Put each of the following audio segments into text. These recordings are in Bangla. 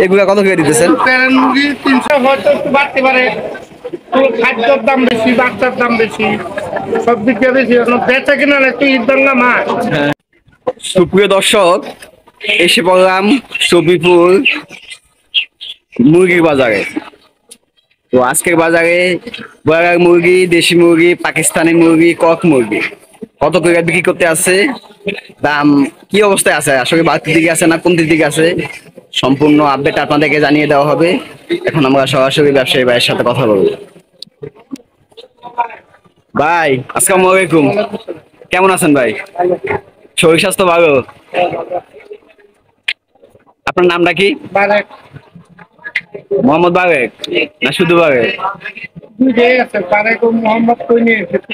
এগুলা কত করে দিতেছেন? প্যারেন্ট মুরগি 300, হয়তো একটু বাড়তে পারে। তো খাদ্যর দাম বেশি, বাচ্চার দাম বেশি, সব দিক দিয়ে বেশি। বেচা কিনা একটু ঈদ বাংলা মাস। সুপ্রিয় দর্শক, এসে পড়লাম সবিপুর মুরগির বাজারে। তো আজকের বাজারে ব্রয়লার মুরগি, দেশি মুরগি, পাকিস্তানি মুরগি, কক মুরগি কত করে বিক্রি করতে আছে, দাম কি অবস্থায় আছে, আসলে বাড়তির দিকে আছে না কমতির দিকে আছে, সম্পূর্ণ আপডেট আপনাদেরকে জানিয়ে দেওয়া হবে। এখন আমরা সরাসরি ব্যবসায়ী ভাইয়ের সাথে কথা বলবো। ভাই, আসসালামু আলাইকুম। কেমন আছেন ভাই? শরীর স্বাস্থ্য ভালো? আপনার নামটা কি? বারেক মোহাম্মদ বারেক না শুধু বারেক? দুইটাই আছে, বারেক ও মোহাম্মদ কই নিয়ে এসেছে।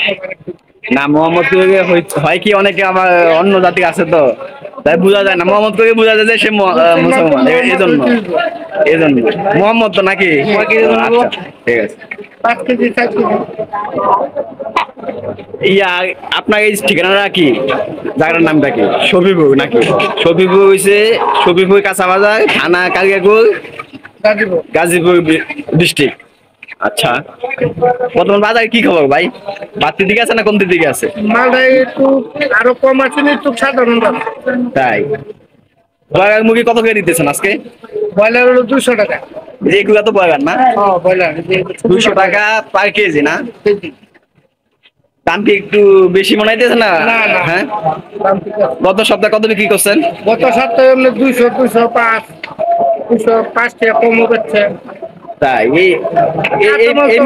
না, মোহাম্মদ করে হয় কি, অনেকে আমার অন্য জাতি আছে তো, তাই বোঝা যায় না। মোহাম্মদ করে বোঝা যায় যে সে মুসলমান, এই জন্য মোহাম্মদ তো নাকি? আচ্ছা, ঠিক আছে। 5 কেজি 4 কেজি। ইয়া, আপনার এই ঠিকানাটা কি, জায়গাটার নামটা কি? সফিপুর নাকি? সফিপুর হইছে সফিপুর কাঁচা বাজার, থানা কালিয়াকৈর, গাজীপুর। গাজীপুর ডিস্ট্রিক্ট। আচ্ছা, বর্তমান বাজারে কি খবর ভাই? বাড়তির দিকে আছে না কমতির দিকে আছে? মালটা একটু আরো কম আছে না, একটু সাধারণ দাম। তাই ব্রয়লার মুরগি কত করে দিতেছেন আজকে? ব্রয়লার হলো 200 টাকা। এগুলা তো ব্রয়লার না? হ্যাঁ, ব্রয়লার 200 টাকা পার কেজি না? কেজি। দাম কি একটু বেশি মনে হইতেছে না? না, না। হ্যাঁ, দাম ঠিক আছে। গত সপ্তাহে কত বিক্রি করছেন? গত সপ্তাহে এমনি 200, 205, 205 টাকা কম হচ্ছে। তাই এই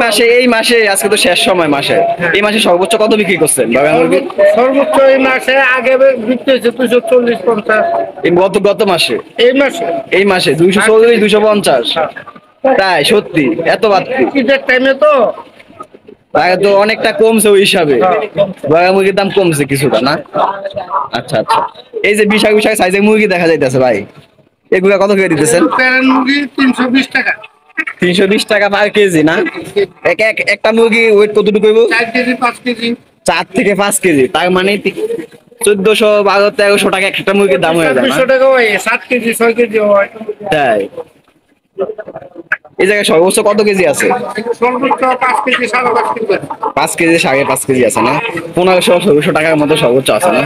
মাসে আজকে তো শেষ সময় মাসে, এই মাসে সর্বোচ্চ কত বিক্রি করছেন ব্রয়লার মুরগি? সর্বোচ্চ এই মাসে আগে বিক্রি হয়েছে 240, 50। এই গত মাসে, এই মাসে এই মাসে 240, 250? তাই সত্যি এত বাড়তি? ঈদের টাইমে তো। তাই তো অনেকটা কমছে ওই হিসাবে, ব্রয়লার মুরগির দাম কমছে কিছুটা না? আচ্ছা আচ্ছা। এই যে বিশাল বিশাল সাইজের মুরগি দেখা যাইতেছে ভাই, এগুলা কত করে দিতেছেন? প্যারেন্ট মুরগি 320 টাকা। 320 টাকা পার কেজি না? একটা মুরগি ওয়েট কতটুকু হইব? 4 কেজি 5 কেজি। 4 থেকে 5 কেজি, তার মানে 1400, 1300 টাকা একটা মুরগির দাম হয়ে যায় না? 200 টাকা হয়, 7 কেজি 6 কেজি হয়। তাই এই জায়গায় সর্বোচ্চ কত কেজি আছে? সর্বোচ্চ 5 কেজি 5.5 কেজি। 5 কেজি, 5.5 কেজি আছে না? 1500, 1600 টাকার মতো সর্বোচ্চ আছে না?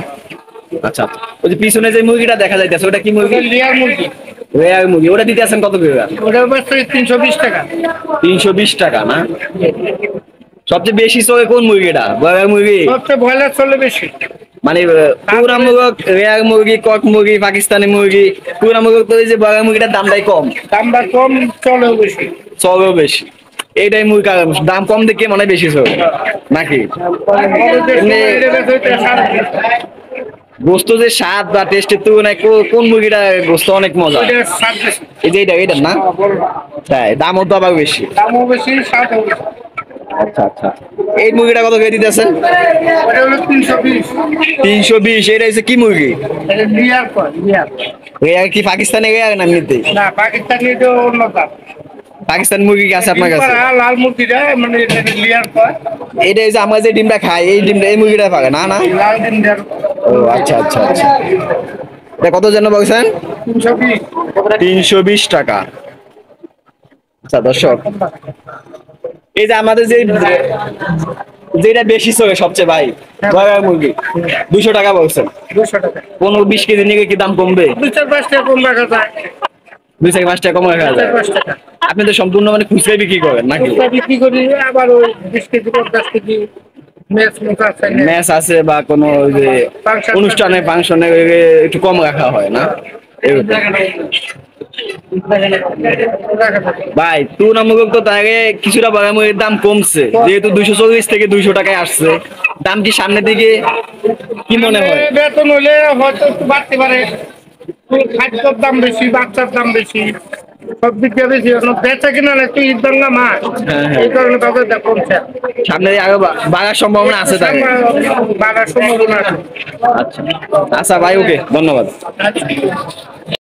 আচ্ছা আচ্ছা। ওই যে পিছনে যে মুরগিটা দেখা যাইতেছে ওটা কি মুরগি? লেয়ার মুরগি। রেয়ার মুরগি, ওটা দিতে আছেন কত করে? ওটার বাচ্চা 320 টাকা। 320 টাকা না? সবচেয়ে বেশি চলে কোন মুরগিটা, ব্রয়লার মুরগি? সবচেয়ে ব্রয়লার চলে বেশি। মানে তুলনামূলক রেয়ার মুরগি, কক মুরগি, পাকিস্তানি মুরগি তুলনামূলক তো এই যে ব্রয়লার মুরগিটার দামটাই কম, দামটা কম, চলেও বেশি। চলেও বেশি। এইটাই মূল কারণ, দাম কম দেখে মনে হয় বেশি চলে নাকি? এমনি গোস্ত যে স্বাদ বা টেস্টের তুলনায় কোন মুরগিটা গোস্ত অনেক মজা? এই যে এটা না? তাই দামও তো আবার বেশি। দামও বেশি, স্বাদও বেশি। আচ্ছা আচ্ছা। এই মুরগিটা কত করে দিতেছেন? ওটা হলো 320। 320। এটা হচ্ছে কি মুরগি? এটা লেয়ার কয়, লেয়ার। রেয়ার কি পাকিস্তানি রেয়ার না এমনিতে? না, পাকিস্তানি তো অন্য দাম। পাকিস্তান মুরগি কি আছে আপনার কাছে? লাল মুরগিটা মানে লেয়ার কয়। এটা যে আমরা যে ডিমটা খাই, এই ডিমটা এই মুরগিটা পাবে না? না, লাল ডিম দেওয়ার। ও আচ্ছা আচ্ছা আচ্ছা। এটা কত যেন বলছেন? 320। 320 টাকা। আচ্ছা দর্শক, এই যে আমাদের যেটা বেশি চলে সবচেয়ে ভাই, ব্রয়লার মুরগি 200 টাকা বলছেন। 200 টাকা। 15-20 কেজি নিয়ে কি দাম কমবে? 2-4-5 টাকা কম রাখা যায়। 2-5 টাকা কম রাখা যায়। 4-5 টাকা। আপনি তো সম্পূর্ণ মানে খুচরা বিক্রি করেন নাকি? খুচরা বিক্রি করি, আবার ওই 20 কেজি 50 কেজি মেস আছে। ম্যাচ আছে বা কোনো ওই যে অনুষ্ঠানে ফাংশনে একটু কম রাখা হয় না? ভাই তুলনামূলক তো তাকে কিছুটা ব্রয়লার দাম কমছে, যেহেতু 240 থেকে 200 টাকায় আসছে, দাম কি সামনের দিকে কি মনে হয়? বেতন হলে হয়তো একটু বাড়তে পারে। খাদ্যর দাম বেশি, বাচ্চার দাম বেশি, সব দিক দিয়ে বেশি। বেচা কিনা একটু ঈদ বাংলা মাস, হ্যাঁ, হ্যাঁ। এই কারণে তাদের দাম কমছে। সামনে আরো বাড়ার সম্ভাবনা আছে তাই? বাড়ার সম্ভাবনা আছে। আচ্ছা আচ্ছা ভাই, ওকে, ধন্যবাদ। আচ্ছা।